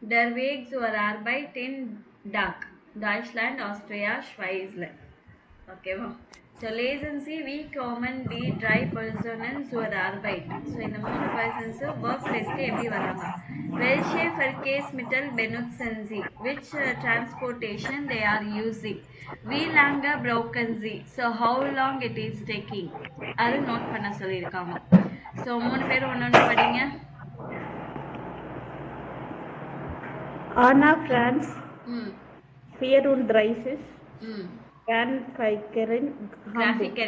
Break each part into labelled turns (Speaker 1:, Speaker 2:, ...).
Speaker 1: Der Weg zur Arbeit in DAC, Deutschland, Austria, Schweiz. Okay, so lesen Sie, wie kommen die drei Personen zur Arbeit? So இந்த மூணு persons work place எப்படி வராங்க? Welche Verkehrsmittel benutzen Sie? Which transportation they are using? Wie lange brauchen Sie? So how long it is taking? அது note பண்ண சொல்லியிருக்காங்க. So மூணு பேரும் ஒன்று படிங்க.
Speaker 2: Anna Franz,
Speaker 1: ம்
Speaker 2: 34
Speaker 1: ம்
Speaker 2: Grafikerin Hamburg.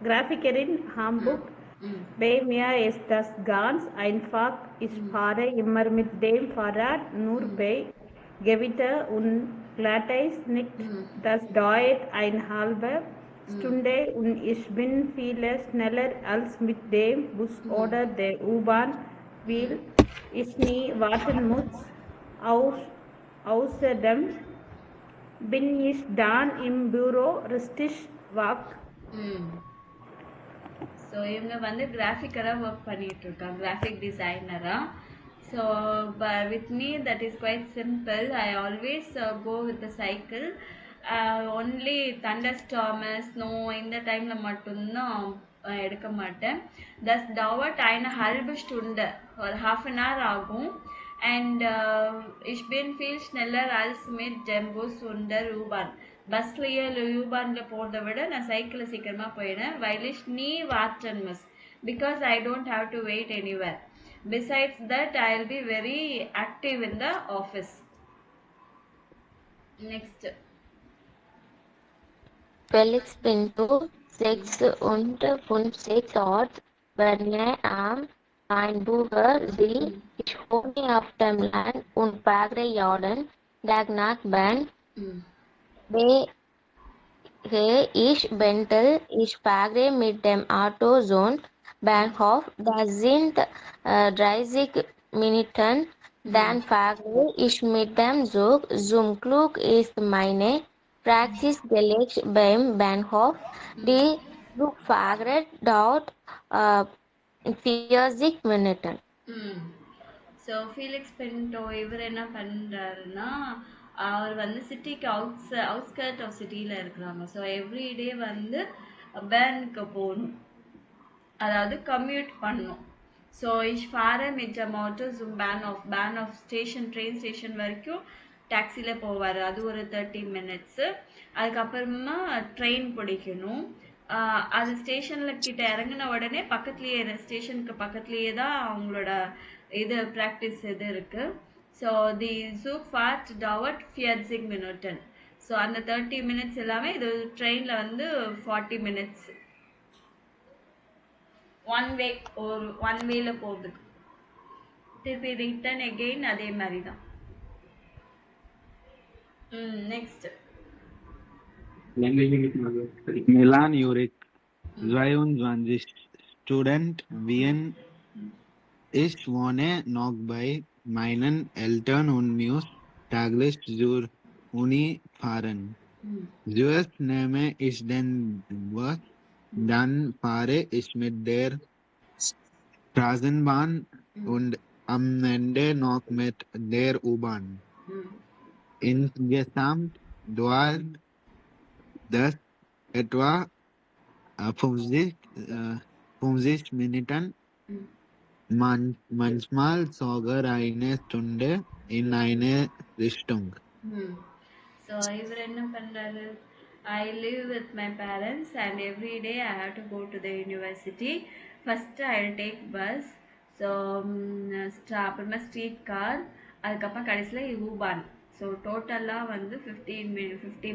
Speaker 2: Grafikerin Hamburg. Bei mir ist das ganz einfach. Ich fahre immer mit dem Fahrrad, nur bei Gewitter und Glatteis nicht. Das dauert eine halbe Stunde und ich bin viel schneller als mit dem Bus oder der U-Bahn, weil ich nie warten muss. Außerdem bin ich dann im Büro richtig wach.
Speaker 1: So இவங்க வந்து கிராஃபிக்கராக work பண்ணிட்டு இருக்காங்க, graphic டிசைனராக. So with me that is quite simple. I always go with the cycle. Only thunder storm, snow இந்த டைமில் மட்டும்தான் எடுக்க மாட்டேன். தஸ் டவர்ட் eine halbe Stunde, ஒரு half an hour ஆகும். And ich bin viel schneller als mit dem Bus und der U-Bahn. பஸ்லயே இல்லை யூபான்ல போகிறத விட நான் சைக்கிளில் சீக்கிரமாக போயிடுவேன். while ich nie warten muss because I don't have to wait anywhere. Besides that, I'll be very active in the office. Next.
Speaker 3: Felix Pinto, 6 Ort, Berne am Rheinbucher See. Ich wohne auf dem Land und fahre jeden Tag nach Bern. Ich Bentel, ich fahre mit dem Auto zum Bahnhof. Das sind 30 Minuten. Dann fahre ich mit dem Zug. Zum Glück ist meine Praxis gelegt beim Bahnhof. Die Zugfahrt dauert 40 Minuten.
Speaker 1: So Felix bento இவர் என்ன பண்ணுறாருன்னா, அவர் வந்து சிட்டிக்கு அவுட்ஸ்கர்ட் of சிட்டியில் இருக்கிறாங்க. So everyday வந்து பேனுக்கு போகணும், அதாவது கம்யூட் பண்ணணும். So ich fahre mit dem Auto zum Bahnhof station, train station வரைக்கும் டாக்ஸியில் போவார். அது ஒரு 30 minutes. அதுக்கப்புறமா ட்ரெயின் பிடிக்கணும். அது ஸ்டேஷனில் கிட்ட இறங்கின உடனே பக்கத்துலேயே, ஸ்டேஷனுக்கு பக்கத்துலேயே தான் அவங்களோட இது ப்ராக்டிஸ் இது இருக்குது. So the Zugfahrt dauert 40 Minuten. So அந்த 30 minutes எல்லாமே இது ட்ரெயினில் வந்து 40 minutes. ஒன் வேல போகிறதுக்கு. திருப்பி ரிட்டர்ன் எகெயின் அதே மாதிரி தான். Next.
Speaker 4: Milan Juric, 22, Student, Wien. Ich wohne noch bei meinen Eltern und muss täglich zur Uni fahren. Zuerst nehme ich den Bus, dann fahre ich mit der Straßenbahn und am Ende noch mit der U-Bahn. Insgesamt dauert das etwa 50 Minuten, manchmal sogar eine Stunde in eine Richtung.
Speaker 1: So இவர் என்ன பண்றாரு? I live with my parents and every day I have to go to the university. First I'll take bus. So அப்புறமா street car, அதுக்கப்புறம் கடைசியில் U-Bahn. So டோட்டலாக வந்து 15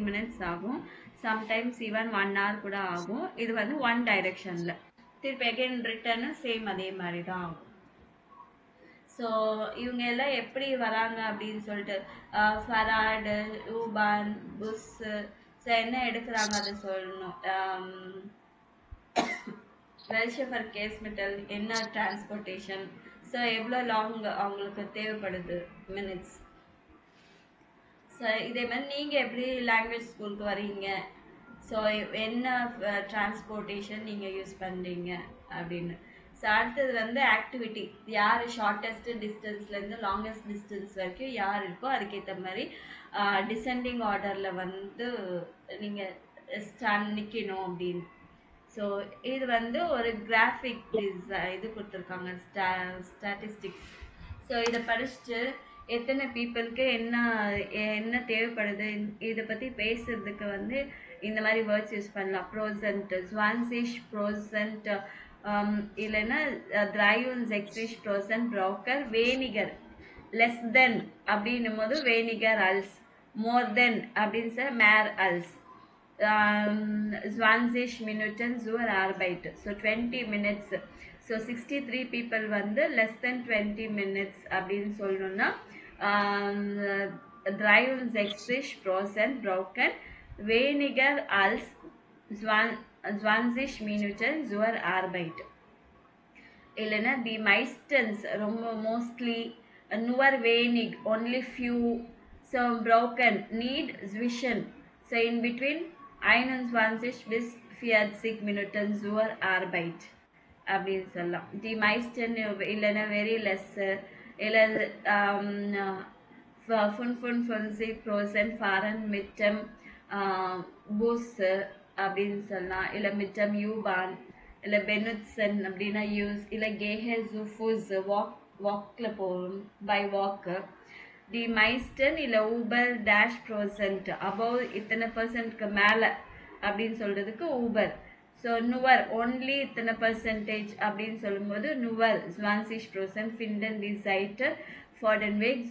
Speaker 1: minutes ஆகும். Sometimes even 1 hour கூட ஆகும். இது வந்து ஒன் டைரெக்ஷனில். திருப்பி அகைன் ரிட்டர்னு சேம் அதே மாதிரி தான் ஆகும். ஸோ இவங்க எல்லாம் எப்படி வராங்க அப்படின்னு சொல்லிட்டு ஃபராடு, யூபான், புஸ்ஸு, ஸோ என்ன எடுக்கிறாங்க அதை சொல்லணும். வெல்ஷே Verkehrsmittel, என்ன டிரான்ஸ்போர்ட்டேஷன், ஸோ எவ்வளோ லாங் அவங்களுக்கு தேவைப்படுது மினிட்ஸ். ஸோ இதே மாதிரி நீங்கள் எப்படி லாங்குவேஜ் ஸ்கூலுக்கு வரீங்க, ஸோ என்ன டிரான்ஸ்போர்ட்டேஷன் நீங்கள் யூஸ் பண்ணுறீங்க அப்படின்னு. ஸோ அடுத்தது வந்து ஆக்டிவிட்டி, யார் ஷார்ட்டஸ்ட் டிஸ்டன்ஸ்லேருந்து லாங்கஸ்ட் டிஸ்டன்ஸ் வரைக்கும் யார் இருக்கோ அதுக்கேற்ற மாதிரி டிசெண்டிங் ஆர்டரில் வந்து நீங்கள் நிற்கணும் அப்படின்னு. ஸோ இது வந்து ஒரு கிராஃபிக் இது கொடுத்துருக்காங்க, ஸ்டாட்டிஸ்டிக்ஸ். ஸோ இதை படிச்சுட்டு எத்தனை பீப்புளுக்கு என்ன என்ன தேவைப்படுது இதை பற்றி பேசுறதுக்கு வந்து இந்த மாதிரி வேர்ட்ஸ் யூஸ் பண்ணலாம். ப்ரோசன்ட், ஸ்வான்சிஷ் ப்ரோசன்ட், இல்லைன்னா திரையூன் ஜெக்ஸிஷ் ப்ரோசன்ட், ப்ரோக்கர், வேனிகர். லெஸ் தென் அப்படின்னும் போது வேனிகர் அல்ஸ், மோர் தென் அப்படின்னு சார் மேர் அல்ஸ், 20 Minuten zur Arbeit. So 20 minutes. So 63 people வந்து less than 20 minutes அப்படின்னு சொல்லணும்னா 63% broken, weniger als 20 Minuten zur Arbeit. இல்லைன்னா தி மைஸ்டன்ஸ் ரொம்ப mostly, nur wenig only few, so broken need zwischen, so in between 21 bis 40 Minuten zur Arbeit அப்படின்னு சொல்லலாம். தி மைஸ்டன் இல்லைன்னா very less, இல்லை 55% ஃபாரன் midterm பூஸ் அப்படின்னு சொல்லலாம். இல்லை மிட்டம் யூபான், இல்லை பெனுட்சன் அப்படின்னா யூஸ், இல்லை கேஹே ஜூஃபூஸ் வாக்கில் போகும் பை வாக்கு. தி மைஸ்டன் இல்லை ஊபர் டேஷ் ப்ரோசன்ட், அபவ் இத்தனை பர்சன்ட்க்கு மேலே அப்படின்னு சொல்கிறதுக்கு ஊபர். ஸோ நுவர் ஒன்லி இத்தனை பர்சன்டேஜ் அப்படின்னு சொல்லும்போது நுவர் 20%, ஃபிண்டன் தி சைட்டு ஃபார்டன்வேக்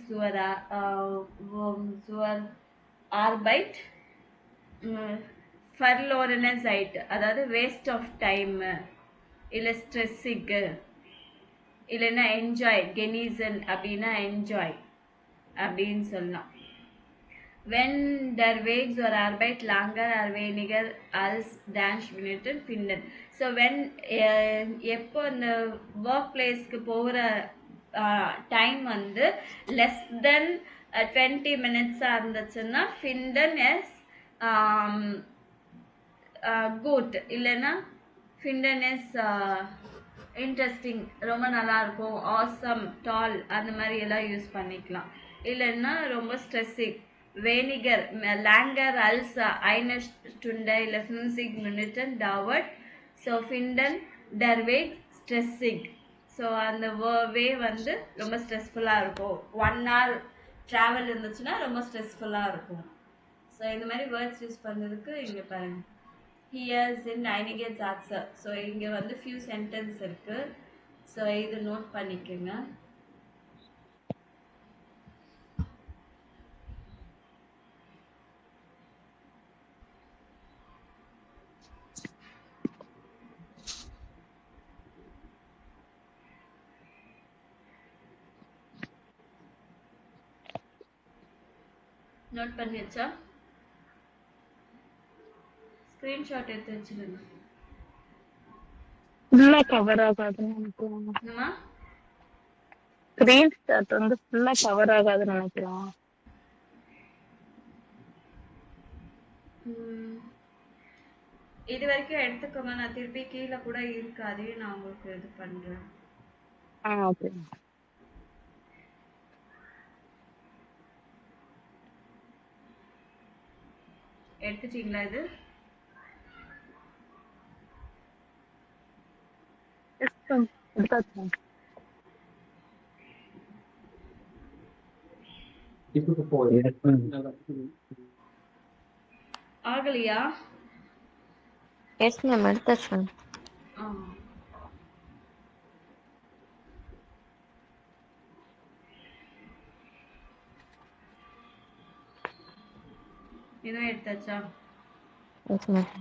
Speaker 1: சுவர் ஆர்பைட், ஃபர்லோரன சைட் அதாவது வேஸ்ட் ஆஃப் டைம், இல்லை ஸ்ட்ரெஸ்ஸிக்கு, இல்லைன்னா என்ஜாய், கெனிசன் அப்படின்னா என்ஜாய் அப்படின்னு சொல்லலாம். when der Weg zur Arbeit langer or weniger als dash Minuten finden. So when எப்போ இந்த ஒர்க் பிளேஸ்க்கு போகிற டைம் வந்து லெஸ் தென் 20 மினிட்ஸாக இருந்துச்சுன்னா ஃபிண்டன் எஸ் குட், இல்லைன்னா ஃபிண்டன் எஸ் இன்ட்ரெஸ்டிங், ரொம்ப நல்லாயிருக்கும், ஆசம், டால் அந்த மாதிரி எல்லாம் யூஸ் பண்ணிக்கலாம். இல்லைன்னா ரொம்ப stressing, weniger langer als eine Stunde இல்லை 50 Minuten dauert, so finden der Weg stressig. So அந்த வே வந்து ரொம்ப ஸ்ட்ரெஸ்ஃபுல்லாக இருக்கும். 1 hour ட்ராவல் இருந்துச்சுன்னா ரொம்ப ஸ்ட்ரெஸ்ஃபுல்லாக இருக்கும். ஸோ இந்த மாதிரி வேர்ட்ஸ் யூஸ் பண்ணுறதுக்கு இங்கே பாருங்க, ஹியர்ஸ் இன் einige Sätze. ஸோ இங்கே வந்து ஃபியூ சென்டென்ஸ் இருக்குது. ஸோ இது நோட் பண்ணிக்கோங்க. நோட் பண்ணி வச்சா ஸ்கிரீன்ஷாட் எடுத்து வச்சிருங்க.
Speaker 2: ஃபுல்லா கவர் ஆகாதுன்னு நினைக்கிறேன்.
Speaker 1: என்னம்மா?
Speaker 2: ஸ்கிரீன்ஷாட் வந்து ஃபுல்லா கவர் ஆகாதுன்னு நினைக்கிறேன்.
Speaker 1: இது வரைக்கும் எடுத்துக்கோங்க, நான் திருப்பி கீழே கூட இருக்கு, அதையும் நான் உங்களுக்கு இது பண்றேன்.
Speaker 2: ஓகே.
Speaker 1: எடுத்துட்டீங்களா? இது ஆகலையா?
Speaker 3: எஸ் மேம், எடுத்தாச்சு.
Speaker 1: இதுவும் எடுத்தாச்சா?
Speaker 3: Yes ma'am.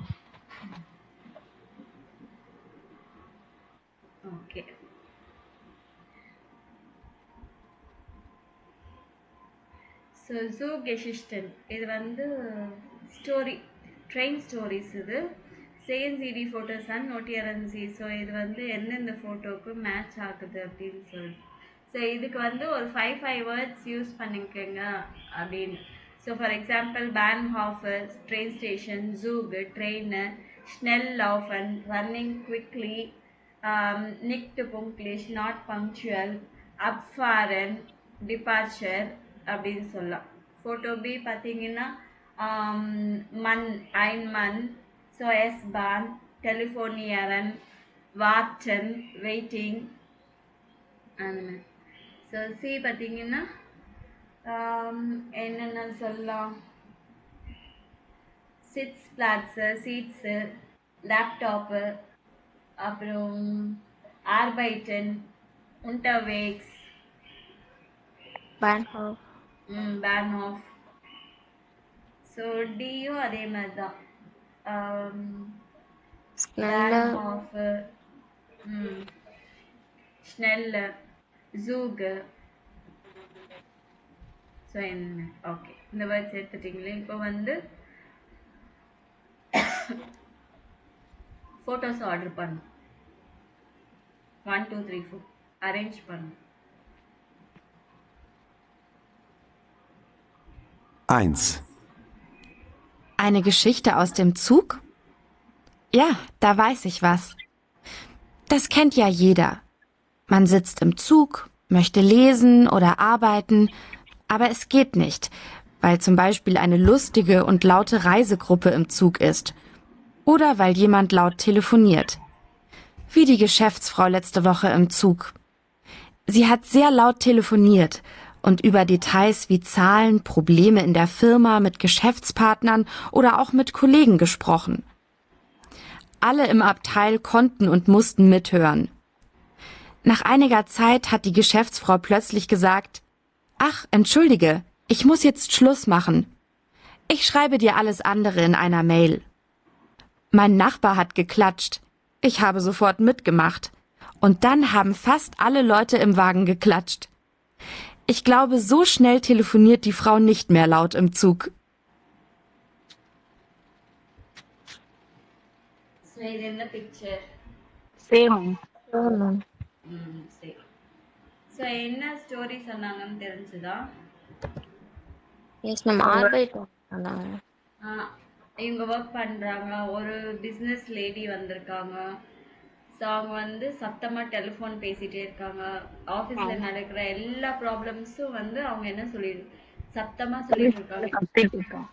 Speaker 1: Okay. So Zoogeschichten இது வந்து ஸ்டோரி, ட்ரெயின் ஸ்டோரிஸ். இது சேஎன்சிடி ஃபோட்டோஸ் அண்ட் நோட்டியரன்சி. ஸோ இது வந்து எந்தெந்த ஃபோட்டோவுக்கு மேட்ச் ஆகுது அப்படின்னு சொல்லி. ஸோ இதுக்கு வந்து ஒரு 5 வேர்ட்ஸ் யூஸ் பண்ணிக்கோங்க அப்படின்னு. ஸோ ஃபார் எக்ஸாம்பிள் பேன்ஹாஃபர் ட்ரெயின் ஸ்டேஷன், ஜூக் ட்ரெயின், ஸ்னெல் லாஃபன் running quickly, nicht pünktlich, not punctual, abfahren, departure அப்படின்னு சொல்லலாம். Photo B பார்த்தீங்கன்னா மண், ein Mann, so S-Bahn, telefonieren, warten, waiting அந்த மாதிரி. ஸோ சி பார்த்தீங்கன்னா என்னென்ன சொல்லலாம், சிட்ஸ் பிளாட்ஸு, சீட்ஸு, லேப்டாப்பு, அப்புறம் ஆர்பைட்டன், உண்டர்வேக்ஸ்,
Speaker 3: Bahnhof,
Speaker 1: பேன் ஆஃப். ஸோ டியும் அதே மாதிரி தான், பேன்
Speaker 3: Schneller,
Speaker 1: ஆஃபு, ஸ்னெல்லு, ஜூகு. ஸோ என்ன, ஓகே இந்த வேர்ட்ஸ் எடுத்துட்டிங்களே. இப்போ வந்து ஃபோட்டோஸ் ஆர்டர் பண்ணும். 1 2 3 4 அரேஞ்ச் பண்ணும்.
Speaker 5: 1.
Speaker 6: Eine Geschichte aus dem Zug? Ja, da weiß ich was. Das kennt ja jeder. Man sitzt im Zug, möchte lesen oder arbeiten, aber es geht nicht, weil zum Beispiel eine lustige und laute Reisegruppe im Zug ist. Oder weil jemand laut telefoniert. Wie die Geschäftsfrau letzte Woche im Zug. Sie hat sehr laut telefoniert und über Details wie Zahlen, Probleme in der Firma, mit Geschäftspartnern oder auch mit Kollegen gesprochen. Alle im Abteil konnten und mussten mithören. Nach einiger Zeit hat die Geschäftsfrau plötzlich gesagt: »Ach, entschuldige, ich muss jetzt Schluss machen. Ich schreibe dir alles andere in einer Mail.« Mein Nachbar hat geklatscht. Ich habe sofort mitgemacht. Und dann haben fast alle Leute im Wagen geklatscht. Ich glaube, so schnell telefoniert die Frau nicht mehr laut im Zug.
Speaker 1: So இது என்ன picture?
Speaker 2: Same.
Speaker 3: Wohnung.
Speaker 1: சரி. So என்ன story சொன்னாங்கன்னு தெரிஞ்சுதா?
Speaker 3: Yes, நம்ம Arbeit சொன்னாங்க.
Speaker 1: இவங்க work பண்ணுறாங்க, ஒரு பிஸ்னஸ் லேடி வந்திருக்காங்க. ஸோ அவங்க வந்து சத்தமாக டெலிஃபோன் பேசிகிட்டே இருக்காங்க. ஆஃபீஸில் நடக்கிற எல்லா ப்ராப்ளம்ஸும் வந்து அவங்க என்ன சத்தமாக சொல்லிட்டு இருக்காங்க,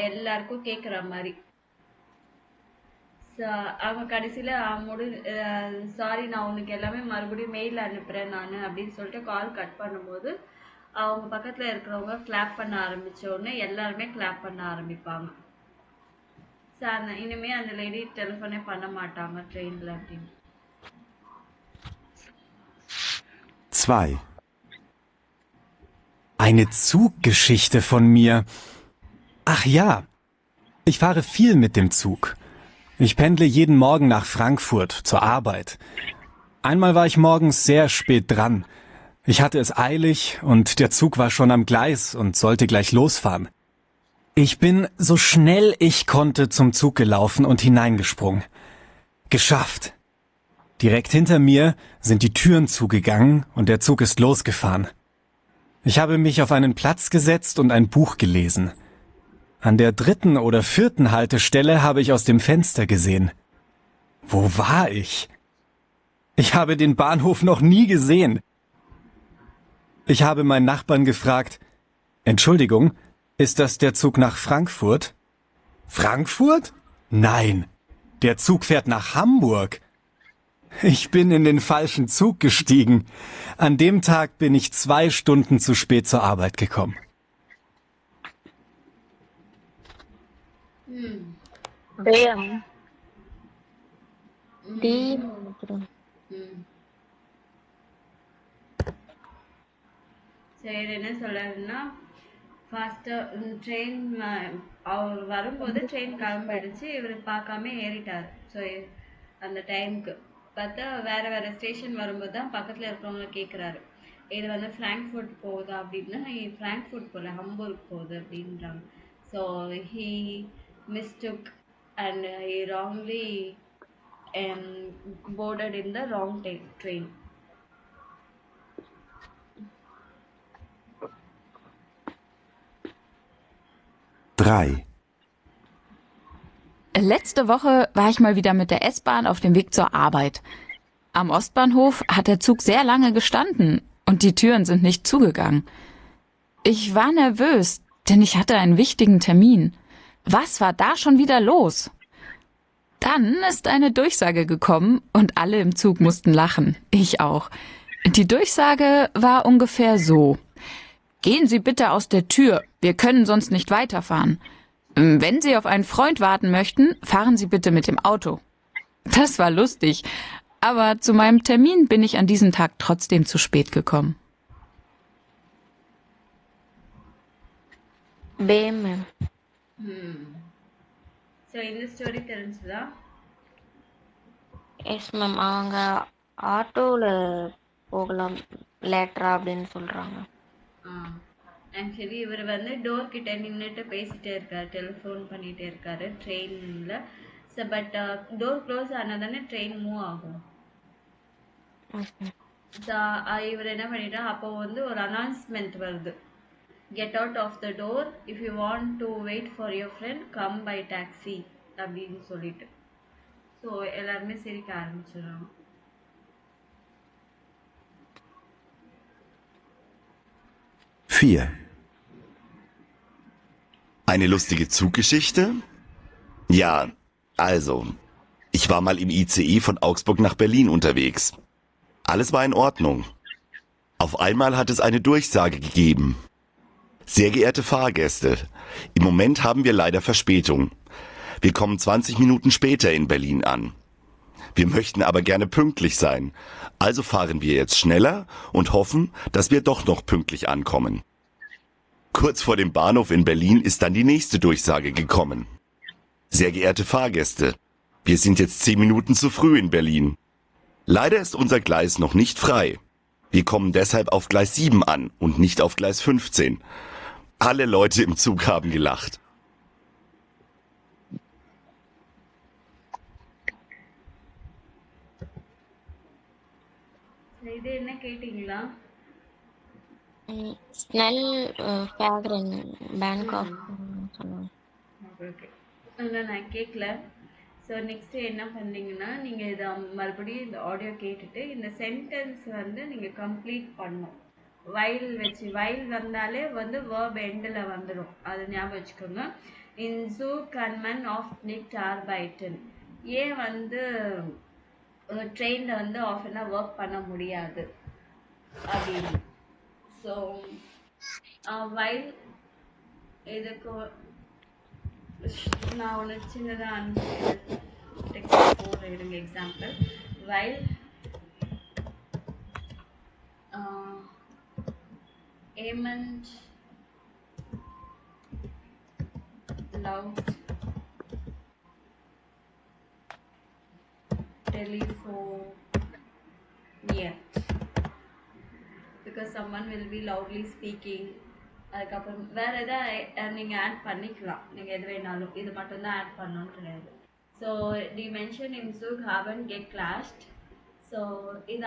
Speaker 1: எல்லாருக்கும் கேட்குற மாதிரி. ஸோ அவங்க கடைசியில் சாரி, நான் உனக்கு எல்லாமே மறுபடியும் மெயில் அனுப்புகிறேன் நான் அப்படின்னு சொல்லிட்டு கால் கட் பண்ணும்போது அவங்க பக்கத்தில் இருக்கிறவங்க கிளாப் பண்ண ஆரம்பித்த உடனே எல்லாருமே கிளாப் பண்ண ஆரம்பிப்பாங்க. ஸோ இனிமேல் அந்த லேடி டெலிஃபோனே பண்ண மாட்டாங்க ட்ரெயினில் அப்படின்னு.
Speaker 5: 2. Eine Zuggeschichte von mir. Ach ja, ich fahre viel mit dem Zug. Ich pendle jeden Morgen nach Frankfurt zur Arbeit. Einmal war ich morgens sehr spät dran. Ich hatte es eilig und der Zug war schon am Gleis und sollte gleich losfahren. Ich bin so schnell ich konnte zum Zug gelaufen und hineingesprungen. Geschafft! Direkt hinter mir sind die Türen zugegangen und der Zug ist losgefahren. Ich habe mich auf einen Platz gesetzt und ein Buch gelesen. An der 3. oder 4. Haltestelle habe ich aus dem Fenster gesehen. Wo war ich? Ich habe den Bahnhof noch nie gesehen. Ich habe meinen Nachbarn gefragt: Entschuldigung, ist das der Zug nach Frankfurt? Frankfurt? Nein, der Zug fährt nach Hamburg. Ich bin in den falschen Zug gestiegen. An dem Tag bin ich 2 Stunden zu spät zur Arbeit gekommen.
Speaker 2: Same.
Speaker 3: Die நினைக்கிறேன்.
Speaker 1: சரி, என்ன சொல்றாருன்னா, ஃபாஸ்ட்டாக train அவர் வரும்போது train கிளம்பிடுச்சு, இவர் பார்க்காம ஏறிட்டார். So அந்த டைமுக்கு பார்த்தா வேறு ஸ்டேஷன் வரும்போது தான் பக்கத்தில் இருக்கிறவங்கள கேட்குறாரு, இது வந்து ஃப்ராங்க்ஃபர்ட் போகுதா அப்படின்னா, ஃப்ராங்க்ஃபர்ட் போகல, ஹம்பூர்க் போகுது அப்படின்றாங்க. ஸோ ஹீ மிஸ்டுக் and he wrongly boarded in the wrong train.
Speaker 7: Letzte Woche war ich mal wieder mit der S-Bahn auf dem Weg zur Arbeit. Am Ostbahnhof hat der Zug sehr lange gestanden und die Türen sind nicht zugegangen. Ich war nervös, denn ich hatte einen wichtigen Termin. Was war da schon wieder los? Dann ist eine Durchsage gekommen und alle im Zug mussten lachen. Ich auch. Die Durchsage war ungefähr so. Gehen Sie bitte aus der Tür, wir können sonst nicht weiterfahren. Wenn Sie auf einen Freund warten möchten, fahren Sie bitte mit dem Auto. Das war lustig, aber zu meinem Termin bin ich an diesem Tag trotzdem zu spät gekommen.
Speaker 3: B, ma'am.
Speaker 1: So இந்த story தெரிஞ்சுதா?
Speaker 3: Yes ma'am. அவங்க ஆட்டோவில் போகலாம் லேட்டரா அப்படின்னு சொல்கிறாங்க.
Speaker 1: Actually இவர் வந்து door கிட்ட நின்றுட்டு பேசிட்டே இருக்காரு, டெலிஃபோன் பண்ணிகிட்டே இருக்காரு ட்ரெயினில். ஸோ பட் டோர் க்ளோஸ் ஆனால் தானே ட்ரெயின் மூவ் ஆகும். ஸோ இவர் என்ன பண்ணிட்டா, அப்போ வந்து ஒரு அனௌன்ஸ்மெண்ட் வருது, get out of the door, if you want to wait for your friend come by taxi அப்படின்னு சொல்லிட்டு. ஸோ எல்லாருமே சிரிக்க ஆரம்பிச்சிடுறாங்க.
Speaker 8: Eine lustige Zuggeschichte? Ja, also, ich war mal im ICE von Augsburg nach Berlin unterwegs. Alles war in Ordnung. Auf einmal hat es eine Durchsage gegeben. Sehr geehrte Fahrgäste, im Moment haben wir leider Verspätung. Wir kommen 20 Minuten später in Berlin an. Wir möchten aber gerne pünktlich sein. Also fahren wir jetzt schneller und hoffen, dass wir doch noch pünktlich ankommen. Kurz vor dem Bahnhof in Berlin ist dann die nächste Durchsage gekommen. Sehr geehrte Fahrgäste, wir sind jetzt 10 Minuten zu früh in Berlin. Leider ist unser Gleis noch nicht frei. Wir kommen deshalb auf Gleis 7 an und nicht auf Gleis 15. Alle Leute im Zug haben gelacht.
Speaker 1: இது என்ன கேட்டிங்களா?
Speaker 3: Snell ஃபேக்ரன் bank of சொன்னாங்க.
Speaker 1: Okay, நான் கேட்கல. So next என்ன பண்ணீங்கன்னா, நீங்கள் இதை மறுபடியும் இந்த ஆடியோ கேட்டுட்டு இந்த சென்டென்ஸ் வந்து நீங்கள் கம்ப்ளீட் பண்ணணும். வைல் வச்சு, வைல் வந்தாலே வந்து வேர்ப் எண்டில் வந்துடும், அது ஞாபகம் வச்சுக்கோங்க. இன் ஜூ கன்மன் ஆஃப் நிக்ட் ஆர்பைட்டன், ஏன் வந்து ட்ரெயினில் வந்து ஆஃப் அன் ஹவர் ஒர்க் பண்ண முடியாது அப்படின்னு. ஸோ வைல் இதுக்கு நான் ஒன்று சின்னதாக டெக்ஸ்ட் போடுறேன், எடுங்க example. While Amond loved telephone yet, because someone will be loudly speaking. அதுக்கப்புறம் வேறு எதாவது நீங்கள் ஆட் பண்ணிக்கலாம், நீங்கள் எது வேணாலும், இது மட்டும்தான் ஆட் பண்ணணும்னு கிடையாது. ஸோ டி மென்ஷன் இன் ஜூக் ஹாவன் கெட் கிளாஸ்ட். ஸோ இது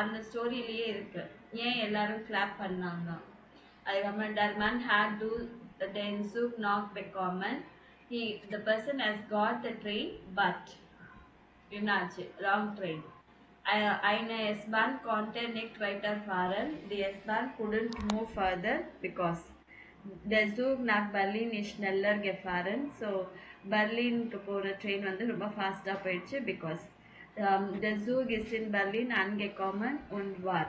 Speaker 1: அந்த ஸ்டோரியிலேயே இருக்குது, ஏன் எல்லாரும் கிளாப் பண்ணாங்க. அதுக்கப்புறம் டர்மன் ஹேட் டு தென் ஜூக் நாட் பெக்காமன், the person has got the train but என்னாச்சு, wrong train. Eine S-Bahn konnte nicht weiterfahren. Die S-Bahn couldn't move further because der Zug nach Berlin ist schneller gefahren. So Berlinக்கு போகிற ட்ரெயின் வந்து ரொம்ப ஃபாஸ்ட்டாக போயிடுச்சு. Because der Zug ist in Berlin angekommen und war.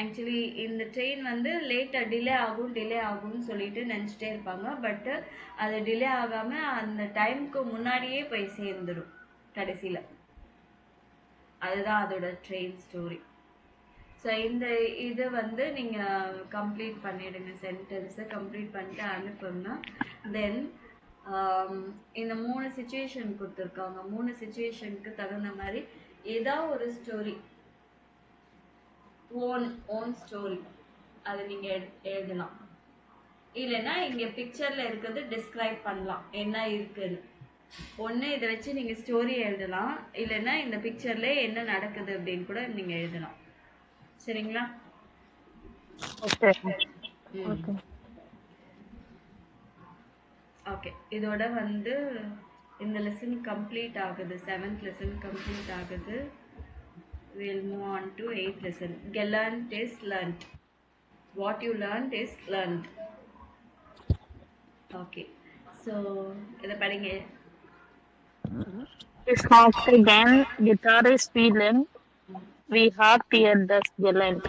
Speaker 1: Actually இந்த train வந்து லேட்டாக delay ஆகும்னு சொல்லிட்டு நினச்சிட்டே இருப்பாங்க. பட்டு அது டிலே ஆகாமல் அந்த டைமுக்கு முன்னாடியே போய் சேர்ந்துடும் கடைசியில். அதுதான் அதோட ட்ரெயின் ஸ்டோரி. ஸோ இந்த இது வந்து நீங்கள் கம்ப்ளீட் பண்ணிவிடுங்க, சென்டென்ஸை கம்ப்ளீட் பண்ணிட்டு அனுப்புங்க. தென் இந்த 3 சிச்சுவேஷன் கொடுத்துருக்காங்க, 3 சிச்சுவேஷனுக்கு தகுந்த மாதிரி ஏதாவது ஒரு ஸ்டோரி, ஓன் ஸ்டோரி அதை நீங்கள் எழுதலாம். இல்லைன்னா இங்கே பிக்சரில் இருக்கிறது டிஸ்கிரைப் பண்ணலாம் என்ன இருக்குன்னு. ஒன்று இதை வச்சு நீங்கள் ஸ்டோரி எழுதலாம், இல்லைன்னா இந்த பிக்சரில் என்ன நடக்குது அப்படின்னு கூட நீங்கள் எழுதலாம். சரிங்களா? ஓகே, இதோட வந்து இந்த லெசன் கம்ப்ளீட் ஆகுது. 7th lesson கம்ப்ளீட் ஆகுது. We'll move on to 8th lesson. Gallant is learnt. What you learned is learned. Okay. So இதை படிங்க.
Speaker 2: Is half again guitar is feeling. We have tear das gallant.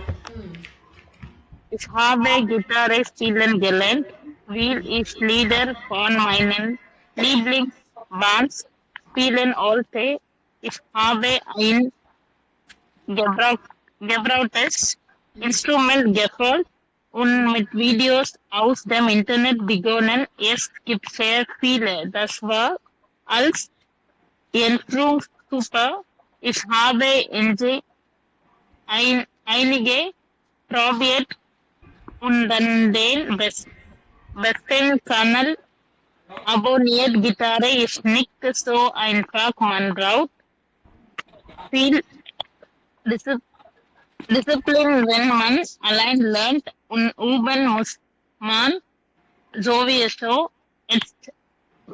Speaker 2: Is have a guitar is feeling gallant. Wheel is leader von meinen Lieblingsbands spielen alte. Is habe ein gebrautes Instrument gefolgt und mit Videos aus dem Internet begonnen. Es gibt sehr viele. Das war als Entwurfssuper. Ich habe einige probiert und dann den besten Kanal abonniert. Gitarre ist nicht so einfach. Man braucht viel Disziplin, wenn man allein lernt und üben muss man sowieso. Jetzt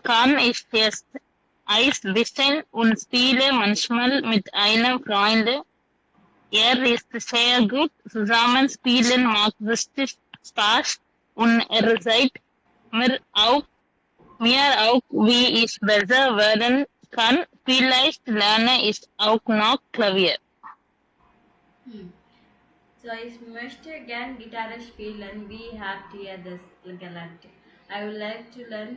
Speaker 2: kann ich jetzt Eis wissen und spiele manchmal mit einem Freund. Er ist sehr gut. Zusammen spielen macht richtig Spaß und er zeigt mir auch, wie ich besser werden kann. Vielleicht lerne ich auch noch Klavier.
Speaker 1: So ich möchte gern Gitarre spielen. Wie habt ihr das gelernt? I would like to learn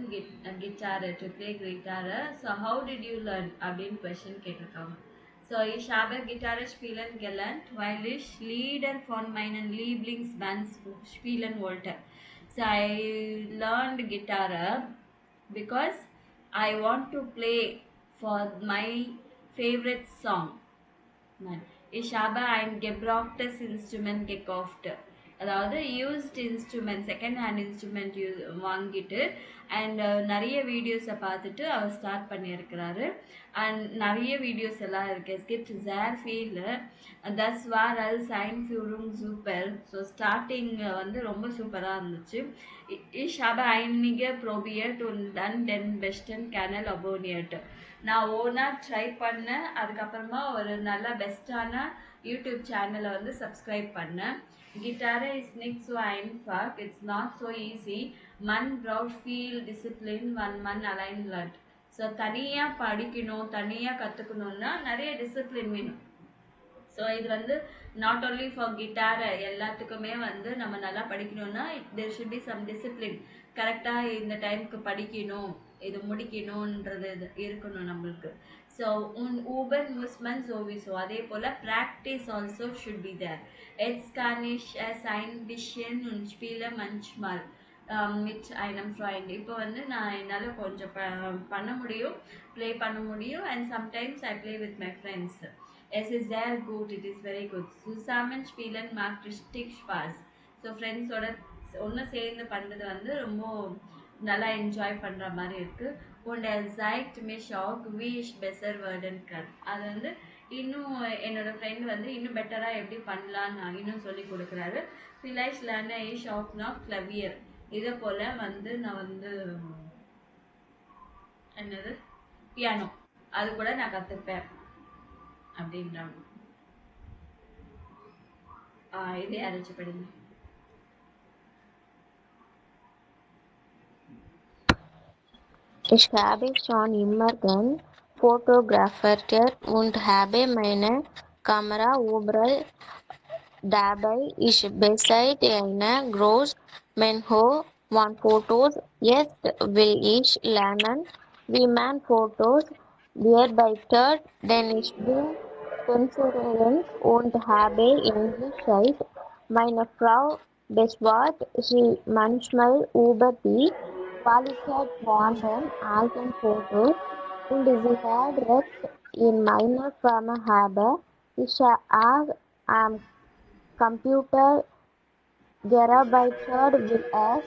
Speaker 1: guitar, to play guitar. So how did you learn? அப்படின்னு question கேட்டிருக்காங்க. So ich habe Gitarre spielen gelernt, weil ich Lieder von meinen Lieblingsbands spielen wollte. So I learned guitar because I want to play for my favorite song. Ich habe ein gebrauchtes Instrument gekauft. அதாவது used instrument, second hand instrument வாங்கிட்டு and நிறைய வீடியோஸை பார்த்துட்டு அவர் start பண்ணியிருக்கிறாரு. And நிறைய videos எல்லாம் இருக்குது. Es gibt sehr viele. Das war als Einführung super. So starting வந்து ரொம்ப சூப்பராக இருந்துச்சு. Ich habe einige probiert und dann den besten Kanal abonniert. நான் ஓனாக ட்ரை பண்ணேன். அதுக்கப்புறமா ஒரு நல்ல பெஸ்ட்டான யூடியூப் சேனலை வந்து சப்ஸ்கிரைப் பண்ணேன். Gitarre is nicht so einfach. It's not so easy. Man braucht viel Discipline when man allein lernt. So தனியாக படிக்கணும், தனியாக கற்றுக்கணுன்னா நிறைய டிசிப்ளின் வேணும். ஸோ இது வந்து நாட் ஓன்லி ஃபார் கிட்டார், எல்லாத்துக்குமே வந்து நம்ம நல்லா படிக்கணும்னா there should be some discipline. கரெக்டாக இந்த டைமுக்கு படிக்கணும், இது முடிக்கணுன்றது இருக்கணும் நம்மளுக்கு. ஸோ ஊபன் முஸ்மன் சோவிசோ அதே போல் practice also should be there. எட்ஸ் கானிஷ் சைன் விஷன் und spiele manchmal mit einem Freund. இப்போ வந்து நான் என்னால் கொஞ்சம் பண்ண முடியும், ப்ளே பண்ண முடியும். And sometimes I play with my friends. Es ist sehr gut, it is very good. Zusammen spielen macht richtig Spaß. So ஃப்ரெண்ட்ஸோட ஒன்று சேர்ந்து பண்ணுறது வந்து ரொம்ப நல்லா என்ஜாய் பண்ணுற மாதிரி இருக்குது. und er zeigt mich auch wie ich besser werden kann. அது வந்து இன்னும் என்னோட ஃப்ரெண்ட் வந்து இன்னும் பெட்டராக எப்படி பண்ணலான்னு நான் இன்னும் சொல்லி கொடுக்குறாரு. vielleicht lerne ich auch noch Klavier. இதே போல் வந்து நான் வந்து என்னது பியானோ அது கூட நான் கற்றுப்பேன் அப்படின்றாங்க. இதே அரைச்சி படிங்க.
Speaker 3: Ich habe schon immer gern fotografiert und habe meine Kamera überall dabei. Ich besitze eine große Menge von Fotos. Jetzt will ich lernen, wie man Fotos bearbeitet, denn ich bin Künstlerin und habe Englisch. Meine Frau beschwert sich manchmal über die Qualität von den alten Fotos und sie hat recht. In meiner Firma habe ich auch am Computer gearbeitet, will es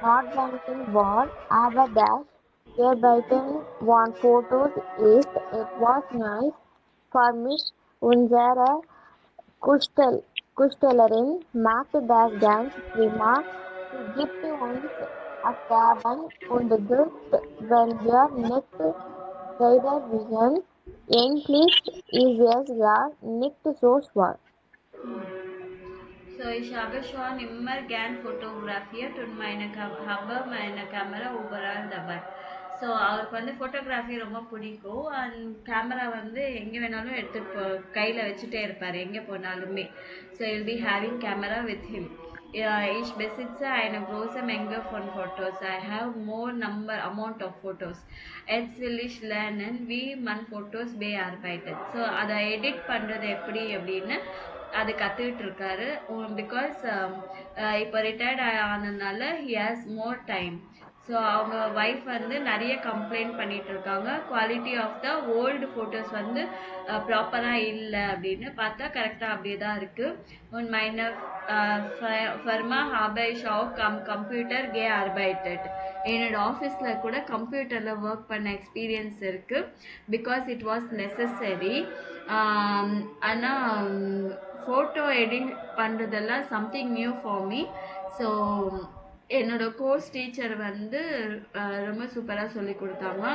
Speaker 3: notwendig war, aber das Bearbeiten von Fotos ist etwas Neues für mich. Unsere Künstlerin macht das ganz prima. Sie gibt uns Aufgaben und Gift, wenn wir nicht Guided vision, endlich ist es ja nicht so schwer.
Speaker 1: So, ich habe schon immer gern fotografiert und habe meine Kamera überall dabei. So அவருக்கு வந்து photography ரொம்ப பிடிக்கும் and camera வந்து எங்கே வேணாலும் எடுத்து கையில் வச்சுட்டே இருப்பார் எங்கே போனாலுமே. So will be having camera with him. Ich besitze eine große Menge von Fotos. I have more amount of photos. Jetzt will ich lernen, wie man Fotos bearbeitet. So அதை எடிட் பண்ணுறது எப்படி அப்படின்னு அது கற்றுக்கிட்டு இருக்காரு. பிகாஸ் இப்போ retired ஆனதுனால he has more time. So அவங்க ஒய்ஃப் வந்து நிறைய கம்ப்ளைண்ட் பண்ணிட்டு இருக்காங்க, quality of the old photos வந்து ப்ராப்பராக இல்லை அப்படின்னு. பார்த்தா கரெக்டாக அப்படியே தான் இருக்குது. உன் meine Firma habe ich auch am Computer gearbeitet. என்னோட ஆஃபீஸில் கூட கம்ப்யூட்டரில் ஒர்க் பண்ண எக்ஸ்பீரியன்ஸ் இருக்குது. Because it was necessary. ஆனால் ஃபோட்டோ எடிட் பண்ணுறதெல்லாம் something new for me. So என்னோட கோர்ஸ் டீச்சர் வந்து ரொம்ப சூப்பராக சொல்லி கொடுத்தாங்க.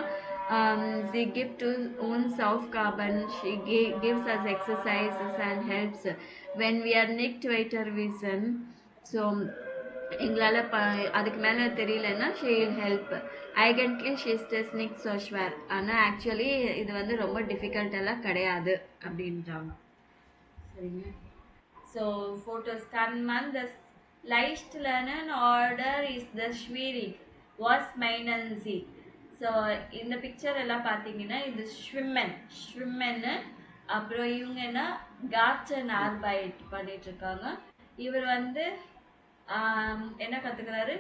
Speaker 1: She gives to uns Aufgaben, she gives us exercises and helps when we are nicht weiter wissen. So எங்களால் அதுக்கு மேலே தெரியலன்னா she will help. Eigentlich ist es nicht so schwer. ஆனால் ஆக்சுவலி இது வந்து ரொம்ப டிஃபிகல்ட்டெல்லாம் கிடையாது அப்படின்றாங்க. சரிங்க. So photos kann man das leicht lernen oder ist das schwierig? Was meinen Sie? So இந்த பிக்சர் எல்லாம் பார்த்தீங்கன்னா இது ஸ்விம்மன்னு. அப்புறம் இவங்க என்ன கார்டன் ஆர்பைட் பண்ணிட்டு இருக்காங்க. இவர் வந்து என்ன கற்றுக்கிறாரு?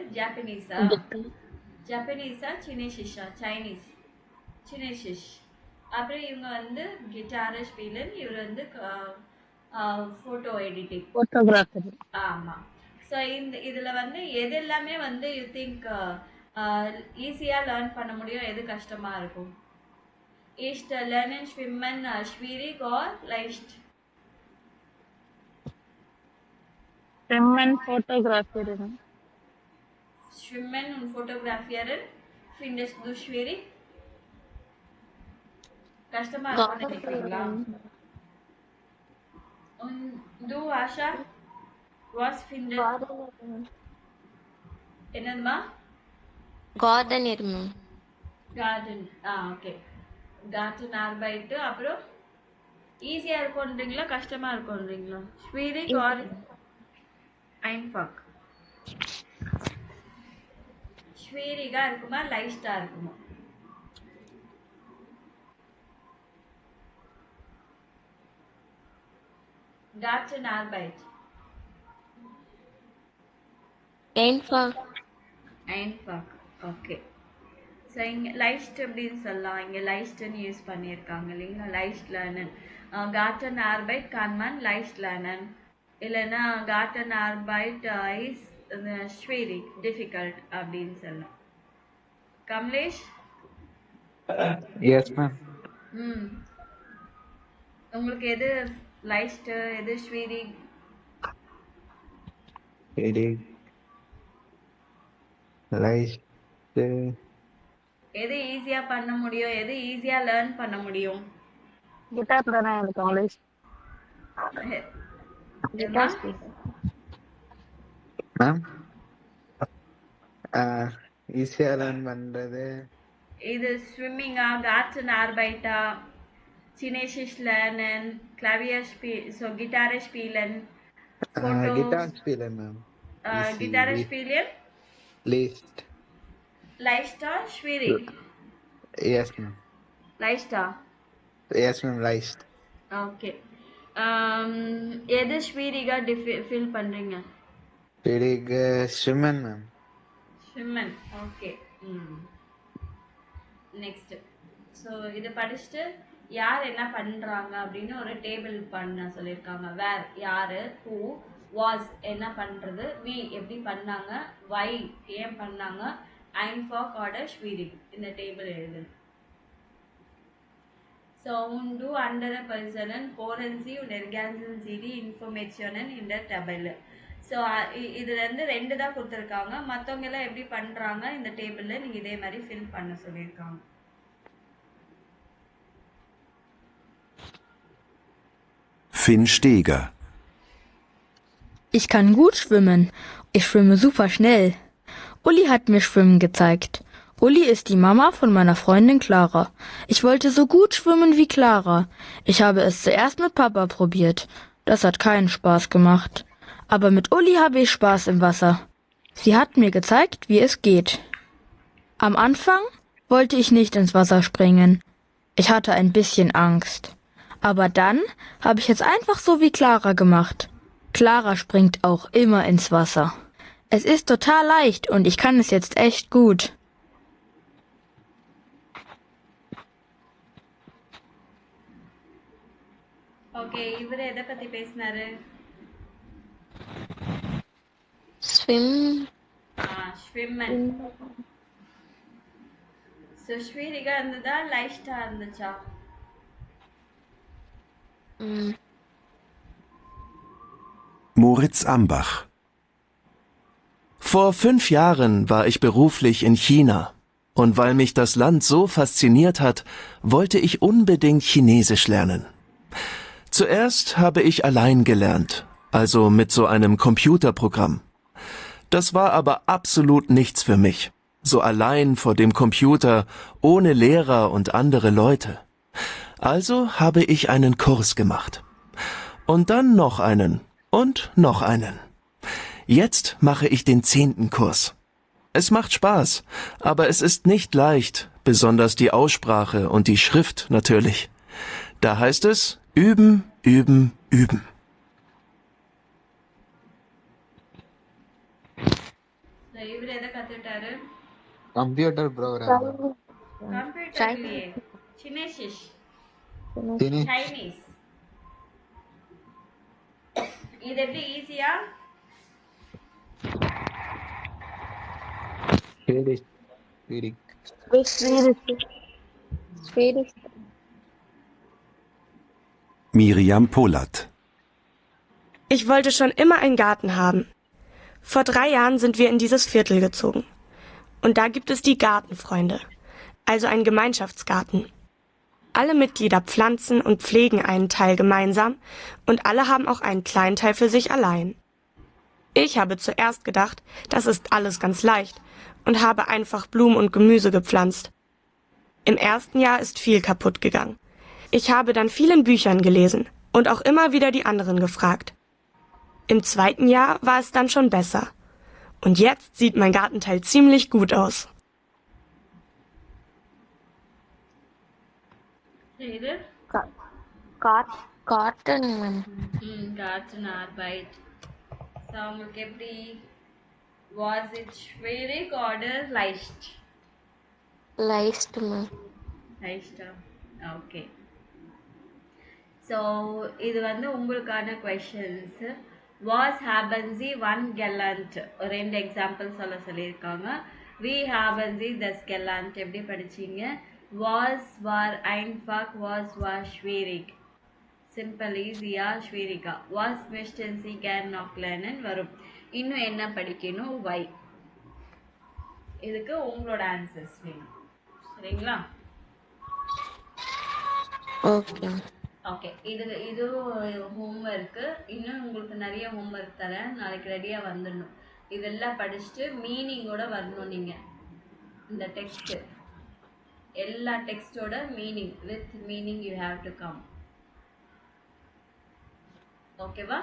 Speaker 1: ஜப்பனீஸா சைனீஸ். அப்புறம் இவங்க வந்து கிட்டார் ஸ்பீலர், இவர் வந்து ஃபோட்டோ எடிட்டிங்
Speaker 2: ஃபோட்டோகிராஃபர்.
Speaker 1: ஆமாம். ஸோ இதில் வந்து எது எல்லாமே வந்து யூ திங்க் ஈஸியாக லேர்ன் பண்ண முடியும், எது கஷ்டமாக இருக்கும்? Ist Lernen Schwimmen schwierig or leicht?
Speaker 2: Schwimmen, Fotografieren.
Speaker 1: Schwimmen und Fotografieren findest du schwierig? கஷ்டமா இருக்கும்னு நினைக்கிறீங்களா? Und du, Asha? Was findet? என்னதுமா?
Speaker 3: Garden.
Speaker 1: ஓகே. கார்டன் ஆர்பைட்டு. அப்புறம் ஈஸியாக இருக்கும்ன்றீங்களா கஷ்டமாக இருக்கும்ன்றீங்களா? schwierig or einfach? schwieriga இருக்குமா லைஸ்டாக இருக்குமா? Garten Arbeit.
Speaker 3: Einfach.
Speaker 1: Okay. So இங்கே லைஸ்ட் அப்படின்னு சொல்லலாம். இங்கே லைஸ்ட்னு யூஸ் பண்ணியிருக்காங்க இல்லைங்களா? லைஸ்ட் லேர்னன். கார்டன் ஆர்பைட் கான்மான் லைஸ்ட் லேர்னன். இல்லைன்னா கார்டன் ஆர்பைட் இஸ் schwierig டிஃபிகல்ட் அப்படின்னு சொல்லலாம். கமலேஷ்?
Speaker 4: Yes ma'am.
Speaker 1: உங்களுக்கு எது லைஸ்ட், எது schwierig? எது ஈஸியா பண்ண முடியும், எது ஈஸியா லேர்ன் பண்ண முடியும்?
Speaker 2: கிட்டார் தானே எனக்கு காலேஜ்.
Speaker 4: மேம் ஈஸியா லேர்ன் பண்றது
Speaker 1: இது ஸ்விம்மிங்கா, கார்டன் ஆர்பைட்டா, சினேஷிஷ் லேர்னன், கிளாவியர் கிட்டார் ஸ்பீலன்,
Speaker 4: கிட்டார் ஸ்பீலன் மேம்.
Speaker 1: கிட்டார் ஸ்பீலன்
Speaker 4: லிஸ்ட்
Speaker 1: லைஸ்டா schwierig?
Speaker 4: Yes ma'am.
Speaker 1: லைஸ்டா?
Speaker 4: Yes ma'am, லைஸ்ட்.
Speaker 1: ஓகே. எது schwierigா ஃபீல் பண்றீங்க?
Speaker 4: schwierig schwimmen ma'am.
Speaker 1: schwimmen. ஓகே. நெக்ஸ்ட். ஸோ இது படிச்சுட்டு யார் என்ன பண்றாங்க அப்படின்னு ஒரு டேபிள் பண்ண சொல்லியிருக்காங்க. வேர் யாரு, ஹூ, வாஸ் என்ன பண்றது, வி எப்படி பண்ணாங்க, வை ஏன் பண்ணாங்க, einfach oder schwierig இந்த டேபிள் எழுது. So und du andere Personen hören Sie und ergänzen Sie die Informationen in der Tabelle. So இதுலேருந்து 2 தான் கொடுத்துருக்காங்க. மற்றவங்க எல்லாம் எப்படி பண்ணுறாங்க இந்த டேபிளில் நீங்கள் இதே மாதிரி ஃபில் பண்ண சொல்லியிருக்காங்க.
Speaker 9: Finn Steger.
Speaker 10: Ich kann gut schwimmen. Ich schwimme super schnell. Uli hat mir Schwimmen gezeigt. Uli ist die Mama von meiner Freundin Clara. Ich wollte so gut schwimmen wie Clara. Ich habe es zuerst mit Papa probiert. Das hat keinen Spaß gemacht. Aber mit Uli habe ich Spaß im Wasser. Sie hat mir gezeigt, wie es geht. Am Anfang wollte ich nicht ins Wasser springen. Ich hatte ein bisschen Angst. Aber dann habe ich es einfach so wie Clara gemacht. Clara springt auch immer ins Wasser. Es ist total leicht und ich kann es jetzt echt gut.
Speaker 1: Okay, இவரு எதை பத்தி பேசினாரு? ஸ்விம்மன். So ஸ்வீரிகா இருந்ததா லைஸ்டா இருந்துச்சா?
Speaker 9: Moritz Ambach. Vor 5 Jahren war ich beruflich in China. Und weil mich das Land so fasziniert hat, wollte ich unbedingt Chinesisch lernen. Zuerst habe ich allein gelernt, also mit so einem Computerprogramm. Das war aber absolut nichts für mich. So allein vor dem Computer, ohne Lehrer und andere Leute. Also habe ich einen Kurs gemacht. Und dann noch einen. Und noch einen. Jetzt mache ich den 10. Kurs. Es macht Spaß, aber es ist nicht leicht, besonders die Aussprache und die Schrift natürlich. Da heißt es üben, üben, üben.
Speaker 1: இவரு எதை கத்துட்டாரு?
Speaker 4: Computer program.
Speaker 1: கம்ப்யூட்டர்லயே சினேஷிஷ் Chinese. இது எப்படி ஈஸியா?
Speaker 9: Miriam Polat.
Speaker 11: Ich wollte schon immer einen Garten haben. Vor 3 Jahren sind wir in dieses Viertel gezogen. Und da gibt es die Gartenfreunde, also einen Gemeinschaftsgarten. Alle Mitglieder pflanzen und pflegen einen Teil gemeinsam und alle haben auch einen kleinen Teil für sich allein. Ich habe zuerst gedacht, das ist alles ganz leicht und habe einfach Blumen und Gemüse gepflanzt. Im ersten Jahr ist viel kaputt gegangen. Ich habe dann viel in Büchern gelesen und auch immer wieder die anderen gefragt. Im 2. Jahr war es dann schon besser. Und jetzt sieht mein Gartenteil ziemlich gut aus.
Speaker 1: Gartenarbeit. So உங்களுக்கு எப்படி? Was it schwierig oder leicht?
Speaker 3: Leicht.
Speaker 1: Leichter. Okay. So இது வந்து உங்களுக்கான questions. Was haben Sie wann gelernt? ரெண்டு example சொல்லியிருக்காங்க. We haben Sie das gelernt எப்படி படிச்சீங்க? Was war einfach, was war schwierig? Simple, easy-ஆ schwieriger. Was möchten Sie gern noch lernen? வரும். இன்னும் என்ன படிக்கணும்? Why? இதுக்கு உங்களோட ஆன்சர்ஸ் வேணும். சரிங்களா?
Speaker 3: ஓகே.
Speaker 1: ஓகே, இது ஹோம்ஒர்க். இன்னும் உங்களுக்கு நிறைய ஹோம்ஒர்க் தரேன். நாளைக்கு ரெடியா வந்துடணும். இதெல்லாம் படிச்சுட்டு மீனிங்கோட வரணும். நீங்க இந்த டெக்ஸ்ட் எல்லா டெக்ஸ்டோட meaning with meaning you have to come. ஓகேவா?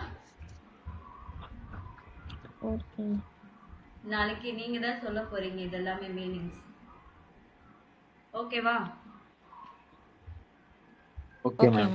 Speaker 3: ஓகே.
Speaker 1: நாளைக்கு நீங்க தான் சொல்ல போறீங்க இதெல்லாமே மீனிங்ஸ். ஓகேவா?
Speaker 4: Okay ma'am.